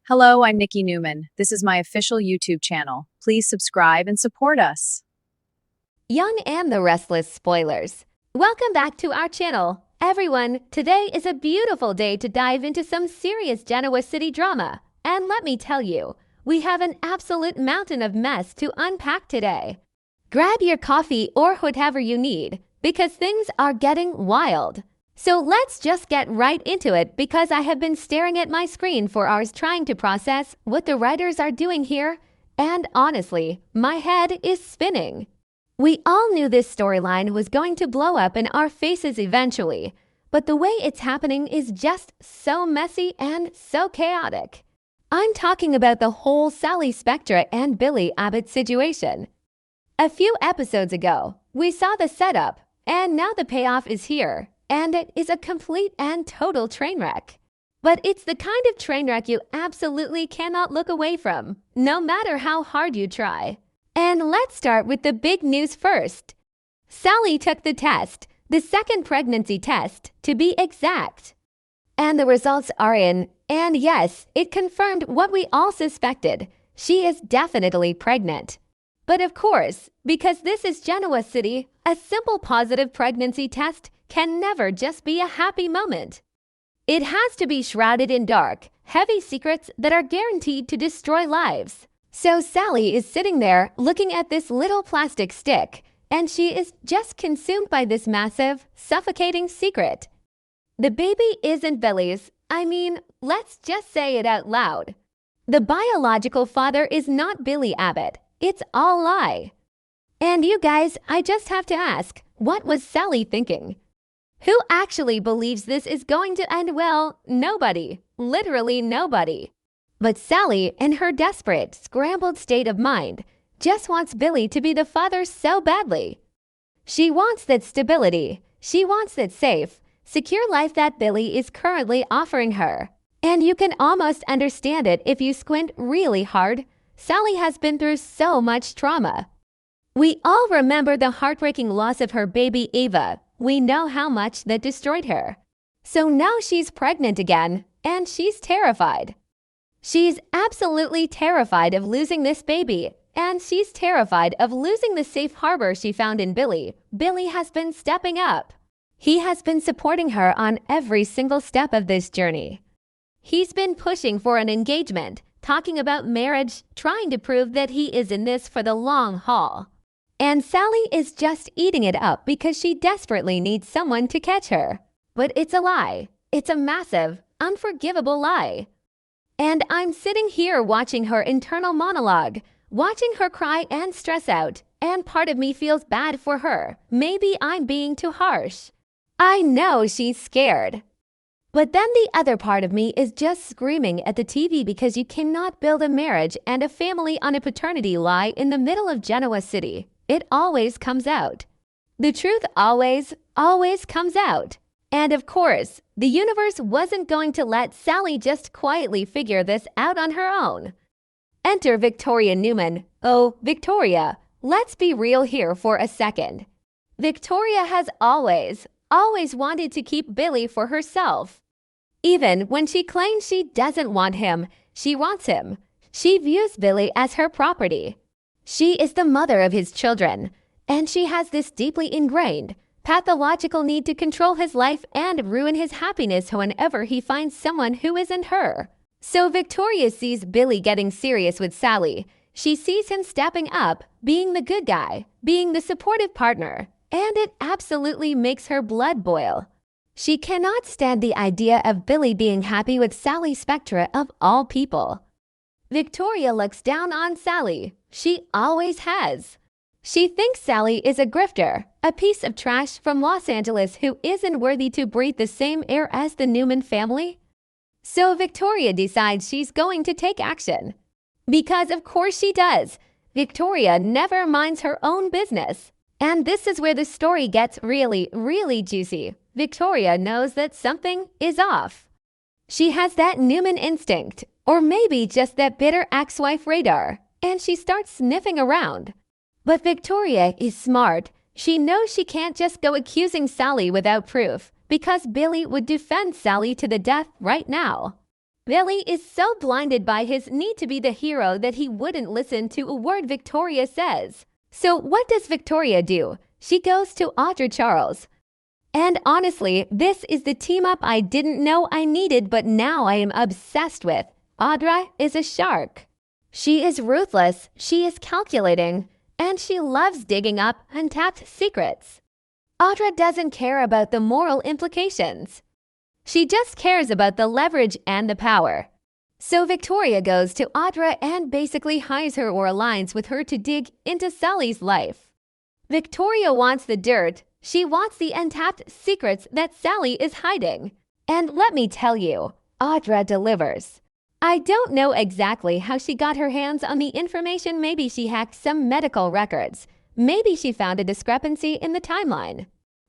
Hello, I'm Nikki Newman. This is my official YouTube channel. Please subscribe and support us. Y&R the Restless spoilers. Welcome back to our channel. Everyone, today is a beautiful day to dive into some serious Genoa City drama. And let me tell you, we have an absolute mountain of mess to unpack today. Grab your coffee or whatever you need, because things are getting wild. So let's just get right into it because I have been staring at my screen for hours trying to process what the writers are doing here. And honestly, my head is spinning. We all knew this storyline was going to blow up in our faces eventually, but the way it's happening is just so messy and so chaotic. I'm talking about the whole Sally Spectra and Billy Abbott situation. A few episodes ago, we saw the setup, and now the payoff is here, and it is a complete and total train wreck. But it's the kind of train wreck you absolutely cannot look away from, no matter how hard you try. And let's start with the big news first. Sally took the test, the second pregnancy test, to be exact. And the results are in, and yes, it confirmed what we all suspected. She is definitely pregnant. But of course, because this is Genoa City, a simple positive pregnancy test can never just be a happy moment. It has to be shrouded in dark, heavy secrets that are guaranteed to destroy lives. So Sally is sitting there looking at this little plastic stick, and she is just consumed by this massive, suffocating secret. The baby isn't Billy's. I mean, let's just say it out loud. The biological father is not Billy Abbott. It's all a lie. And you guys, I just have to ask, what was Sally thinking? Who actually believes this is going to end well? Nobody. Literally nobody. But Sally, in her desperate, scrambled state of mind, just wants Billy to be the father so badly. She wants that stability. She wants that safe, secure life that Billy is currently offering her. And you can almost understand it if you squint really hard. Sally has been through so much trauma. We all remember the heartbreaking loss of her baby Eva. We know how much that destroyed her. So now she's pregnant again, and she's terrified. She's absolutely terrified of losing this baby, and she's terrified of losing the safe harbor she found in Billy. Billy has been stepping up. He has been supporting her on every single step of this journey. He's been pushing for an engagement, talking about marriage, trying to prove that he is in this for the long haul. And Sally is just eating it up because she desperately needs someone to catch her. But it's a lie. It's a massive, unforgivable lie. And I'm sitting here watching her internal monologue, watching her cry and stress out, and part of me feels bad for her. Maybe I'm being too harsh. I know she's scared. But then the other part of me is just screaming at the TV because you cannot build a marriage and a family on a paternity lie in the middle of Genoa City. It always comes out. The truth always comes out. And of course, the universe wasn't going to let Sally just quietly figure this out on her own. Enter Victoria Newman. Oh, Victoria, let's be real here for a second. Victoria has always wanted to keep Billy for herself. Even when she claims she doesn't want him, she wants him. She views Billy as her property. She is the mother of his children, and she has this deeply ingrained, pathological need to control his life and ruin his happiness whenever he finds someone who isn't her. So Victoria sees Billy getting serious with Sally. She sees him stepping up, being the good guy, being the supportive partner, and it absolutely makes her blood boil. She cannot stand the idea of Billy being happy with Sally Spectra of all people. Victoria looks down on Sally. She always has. She thinks Sally is a grifter, a piece of trash from Los Angeles who isn't worthy to breathe the same air as the Newman family. So Victoria decides she's going to take action. Because of course she does. Victoria never minds her own business. And this is where the story gets really, really juicy. Victoria knows that something is off. She has that Newman instinct, or maybe just that bitter ex-wife radar, and she starts sniffing around. But Victoria is smart. She knows she can't just go accusing Sally without proof, because Billy would defend Sally to the death right now. Billy is so blinded by his need to be the hero that he wouldn't listen to a word Victoria says. So what does Victoria do? She goes to Audra Charles. And honestly, this is the team up I didn't know I needed, but now I am obsessed with. Audra is a shark. She is ruthless, she is calculating, and she loves digging up untapped secrets. Audra doesn't care about the moral implications. She just cares about the leverage and the power. So Victoria goes to Audra and basically hires her or aligns with her to dig into Sally's life. Victoria wants the dirt. She wants the untapped secrets that Sally is hiding. And let me tell you, Audra delivers. I don't know exactly how she got her hands on the information. Maybe she hacked some medical records. Maybe she found a discrepancy in the timeline.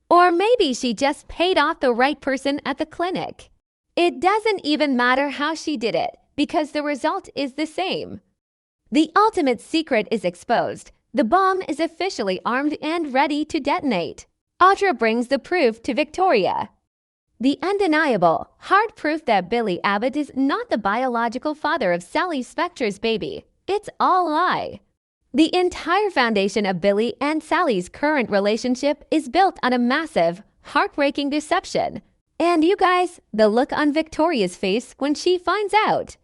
Or maybe she just paid off the right person at the clinic. It doesn't even matter how she did it, because the result is the same. The ultimate secret is exposed. The bomb is officially armed and ready to detonate. Audra brings the proof to Victoria. The undeniable, hard proof that Billy Abbott is not the biological father of Sally Spector's baby. It's all a lie. The entire foundation of Billy and Sally's current relationship is built on a massive, heartbreaking deception. And you guys, the look on Victoria's face when she finds out.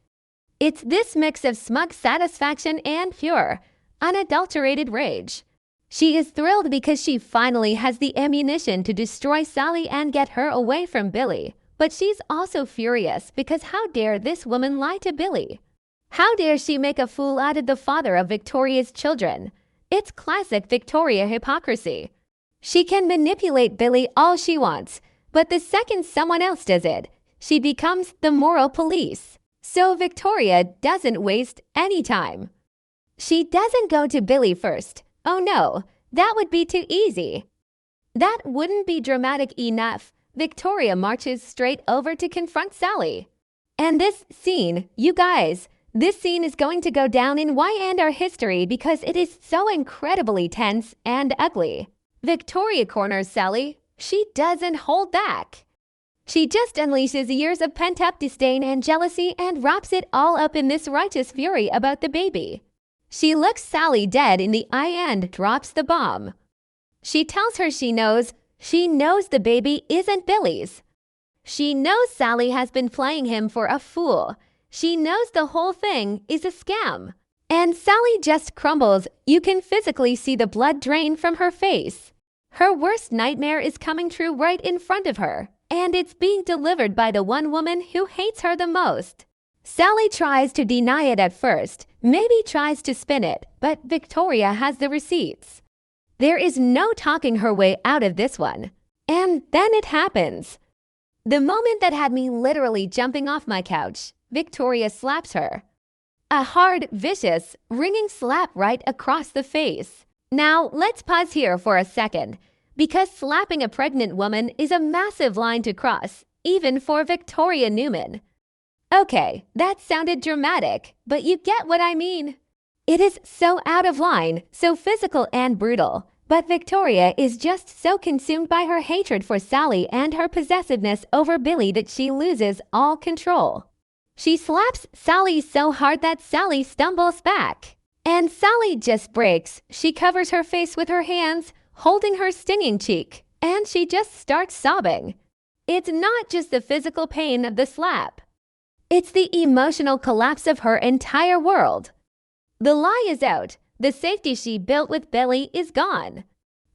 It's this mix of smug satisfaction and pure, unadulterated rage. She is thrilled because she finally has the ammunition to destroy Sally and get her away from Billy. But she's also furious because how dare this woman lie to Billy? How dare she make a fool out of the father of Victoria's children? It's classic Victoria hypocrisy. She can manipulate Billy all she wants, but the second someone else does it, she becomes the moral police. So Victoria doesn't waste any time. She doesn't go to Billy first. Oh no, that would be too easy. That wouldn't be dramatic enough. Victoria marches straight over to confront Sally. And this scene, you guys, this scene is going to go down in Y&R history because it is so incredibly tense and ugly. Victoria corners Sally. She doesn't hold back. She just unleashes years of pent-up disdain and jealousy and wraps it all up in this righteous fury about the baby. She looks Sally dead in the eye and drops the bomb. She tells her she knows the baby isn't Billy's. She knows Sally has been playing him for a fool. She knows the whole thing is a scam. And Sally just crumbles. You can physically see the blood drain from her face. Her worst nightmare is coming true right in front of her. And it's being delivered by the one woman who hates her the most. Sally tries to deny it at first, maybe tries to spin it, but Victoria has the receipts. There is no talking her way out of this one. And then it happens. The moment that had me literally jumping off my couch, Victoria slaps her. A hard, vicious, ringing slap right across the face. Now, let's pause here for a second, because slapping a pregnant woman is a massive line to cross, even for Victoria Newman. Okay, that sounded dramatic, but you get what I mean. It is so out of line, so physical and brutal, but Victoria is just so consumed by her hatred for Sally and her possessiveness over Billy that she loses all control. She slaps Sally so hard that Sally stumbles back. And Sally just breaks. She covers her face with her hands, holding her stinging cheek, and she just starts sobbing. It's not just the physical pain of the slap. It's the emotional collapse of her entire world. The lie is out. The safety she built with Billy is gone.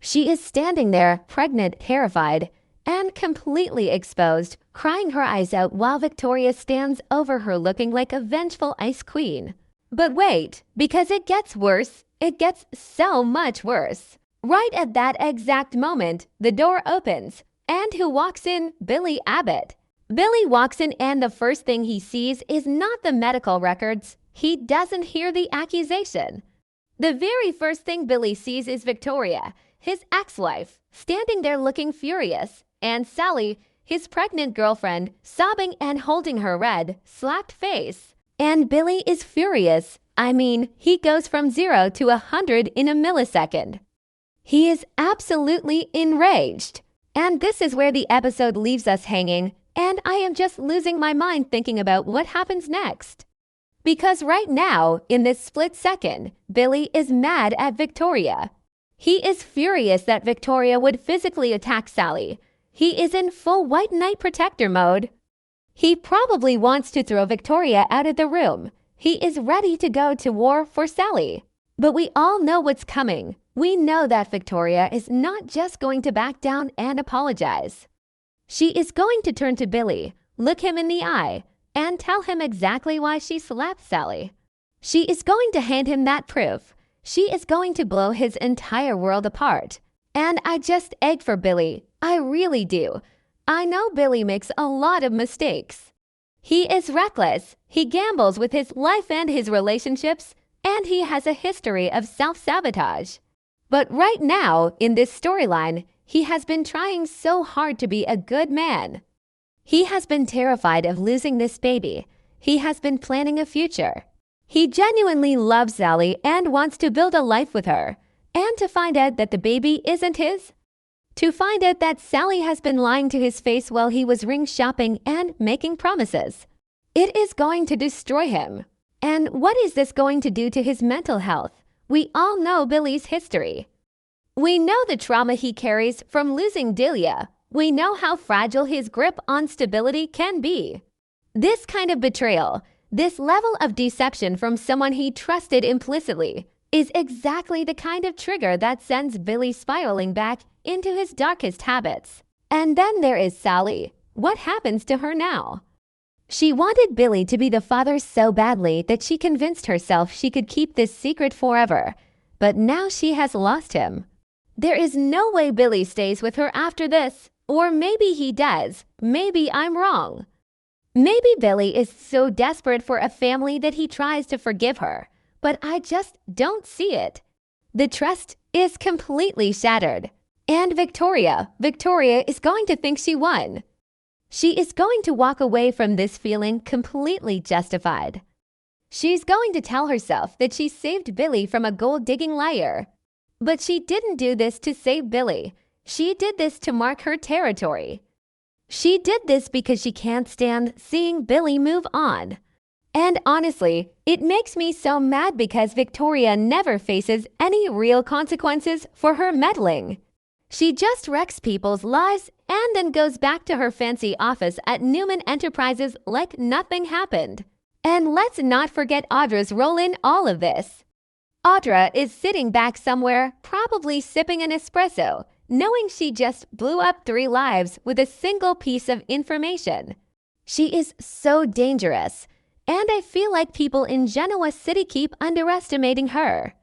She is standing there, pregnant, terrified, and completely exposed, crying her eyes out while Victoria stands over her looking like a vengeful ice queen. But wait, because it gets worse. It gets so much worse. Right at that exact moment, the door opens. And who walks in? Billy Abbott. Billy walks in and the first thing he sees is not the medical records. He doesn't hear the accusation. The very first thing Billy sees is Victoria, his ex-wife, standing there looking furious, and Sally, his pregnant girlfriend, sobbing and holding her red, slapped face. And Billy is furious. I mean, he goes from 0 to 100 in a millisecond. He is absolutely enraged. And this is where the episode leaves us hanging. and I am just losing my mind thinking about what happens next. Because right now, in this split second, Billy is mad at Victoria. He is furious that Victoria would physically attack Sally. He is in full White Knight Protector mode. He probably wants to throw Victoria out of the room. He is ready to go to war for Sally. But we all know what's coming. We know that Victoria is not just going to back down and apologize. She is going to turn to Billy, look him in the eye, and tell him exactly why she slapped Sally. She is going to hand him that proof. She is going to blow his entire world apart. And I just egg for Billy. I really do. I know Billy makes a lot of mistakes. He is reckless. He gambles with his life and his relationships, and he has a history of self-sabotage. But right now, in this storyline, he has been trying so hard to be a good man. He has been terrified of losing this baby. He has been planning a future. He genuinely loves Sally and wants to build a life with her. And to find out that the baby isn't his? To find out that Sally has been lying to his face while he was ring shopping and making promises. It is going to destroy him. And what is this going to do to his mental health? We all know Billy's history. We know the trauma he carries from losing Delia. We know how fragile his grip on stability can be. This kind of betrayal, this level of deception from someone he trusted implicitly, is exactly the kind of trigger that sends Billy spiraling back into his darkest habits. And then there is Sally. What happens to her now? She wanted Billy to be the father so badly that she convinced herself she could keep this secret forever. But now she has lost him. There is no way Billy stays with her after this. Or maybe he does. Maybe I'm wrong. Maybe Billy is so desperate for a family that he tries to forgive her. But I just don't see it. The trust is completely shattered. And Victoria is going to think she won. She is going to walk away from this feeling completely justified. She's going to tell herself that she saved Billy from a gold-digging liar. But she didn't do this to save Billy. She did this to mark her territory. She did this because she can't stand seeing Billy move on. And honestly, it makes me so mad because Victoria never faces any real consequences for her meddling. She just wrecks people's lives and then goes back to her fancy office at Newman Enterprises like nothing happened. And let's not forget Audra's role in all of this. Audra is sitting back somewhere, probably sipping an espresso, knowing she just blew up 3 lives with a single piece of information. She is so dangerous, and I feel like people in Genoa City keep underestimating her.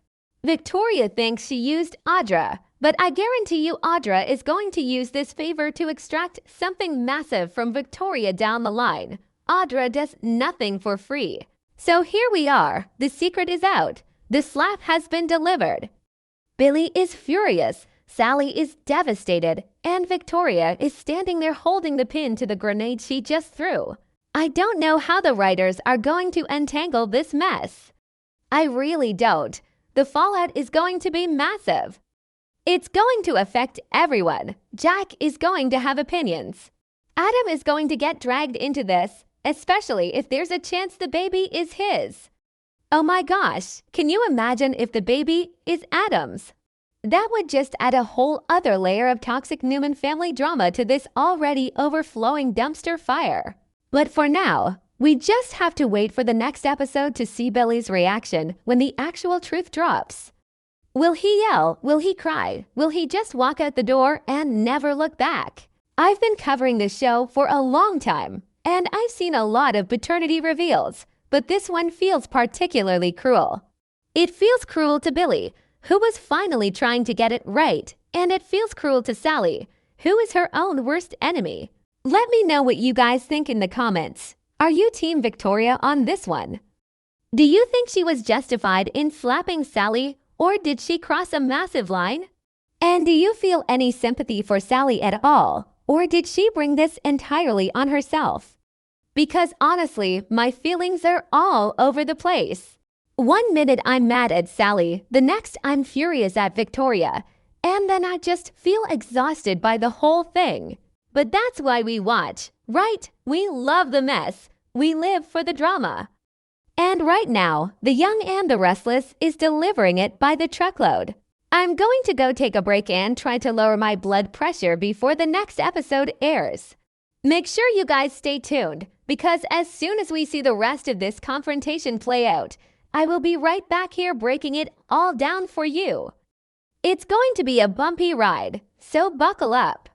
Victoria thinks she used Audra, but I guarantee you Audra is going to use this favor to extract something massive from Victoria down the line. Audra does nothing for free. So here we are. The secret is out. The slap has been delivered. Billy is furious. Sally is devastated, and Victoria is standing there holding the pin to the grenade she just threw. I don't know how the writers are going to untangle this mess. I really don't. The fallout is going to be massive. It's going to affect everyone. Jack is going to have opinions. Adam is going to get dragged into this, especially if there's a chance the baby is his. Oh my gosh, can you imagine if the baby is Adam's? That would just add a whole other layer of toxic Newman family drama to this already overflowing dumpster fire. But for now, we just have to wait for the next episode to see Billy's reaction when the actual truth drops. Will he yell? Will he cry? Will he just walk out the door and never look back? I've been covering this show for a long time, and I've seen a lot of paternity reveals, but this one feels particularly cruel. It feels cruel to Billy, who was finally trying to get it right, and it feels cruel to Sally, who is her own worst enemy. Let me know what you guys think in the comments. Are you Team Victoria on this one? Do you think she was justified in slapping Sally, or did she cross a massive line? And do you feel any sympathy for Sally at all, or did she bring this entirely on herself? Because honestly, my feelings are all over the place. One minute I'm mad at Sally, the next I'm furious at Victoria, and then I just feel exhausted by the whole thing. But that's why we watch, right? We love the mess. We live for the drama. And right now, The Young and the Restless is delivering it by the truckload. I'm going to go take a break and try to lower my blood pressure before the next episode airs. Make sure you guys stay tuned, because as soon as we see the rest of this confrontation play out, I will be right back here breaking it all down for you. It's going to be a bumpy ride, so buckle up.